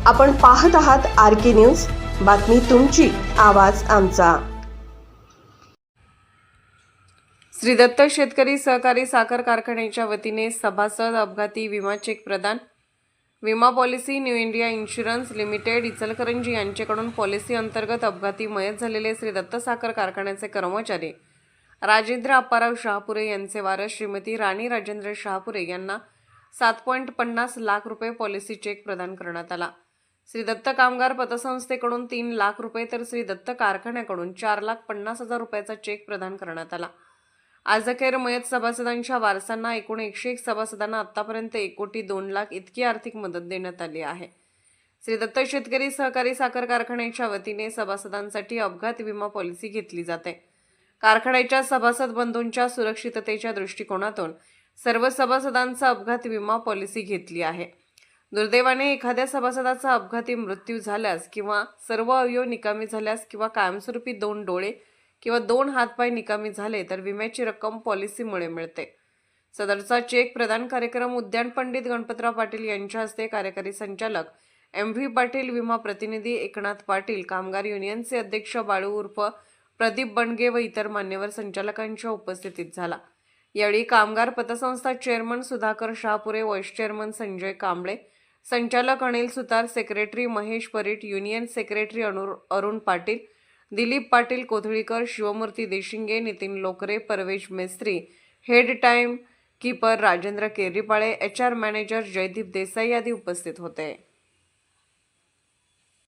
आपण पाहत आहात RK न्यूज, बातमी तुमची, आवाज आमचा। श्री दत्त शेतकरी सहकारी साखर कारखान्याच्या वतीने सभासद अपघाती विमा चेक प्रदान। विमा policy new India insurance limited Ichalkaranji यांच्याकडून पॉलिसी अंतर्गत अपघाती मयत झालेले श्री दत्त साखर कारखान्याचे कर्मचारी राजेंद्र अप्पाराव शहापुरे यांचे वारस श्रीमती राणी राजेंद्र शहापुरे यांना 7.50 लाख रुपये पॉलिसी चेक प्रदान करण्यात आला। श्री दत्त कामगार पतसंस्थेकडून 3 लाख रुपये तर श्री दत्त कारखान्याकडून 4,50,000 रुपयाचा चेक प्रदान करण्यात आला। आज अखेर मयत सभासदांच्या वारसांना एकूण 101 सभासदांना आतापर्यंत 1,02,00,000 इतकी आर्थिक मदत देण्यात आली आहे। श्री दत्त शेतकरी सहकारी साखर कारखान्याच्या वतीने सभासदांसाठी अपघात विमा पॉलिसी घेतली जाते। कारखान्याच्या सभासद बंधूंच्या सुरक्षिततेच्या दृष्टिकोनातून सर्व सभासदांचा अपघात विमा पॉलिसी घेतली आहे। दुर्दैवाने एखाद्या सभासदाचा अपघाती मृत्यू झाल्यास किंवा सर्व अवयव निकामी झाल्यास किंवा कायमस्वरूपी 2 डोळे किंवा 2 हातपाय निकामी झाले तर विम्याची रक्कम पॉलिसीमुळे मिळते। सदरचा चेक प्रदान कार्यक्रम उद्यान पंडित गणपतराव पाटील यांच्या हस्ते कार्यकारी संचालक MV पाटील, विमा प्रतिनिधी एकनाथ पाटील, कामगार युनियनचे अध्यक्ष बाळू उर्फ प्रदीप बनगे व इतर मान्यवर संचालकांच्या उपस्थितीत झाला। यावेळी कामगार पतसंस्था chairman Sudhakar Shahapure, vice chairman Sanjay Kamble, संचालक Anil Sutar, secretary Mahesh Parit, union secretary Arun Patil, Dilip Patil Kothalikar, Shivmurti Deshinge, Nitin Lokare, Parvesh Mestri, head time keeper Rajendra Keripale, HR manager Jaydeep Desai आदी उपस्थित होते।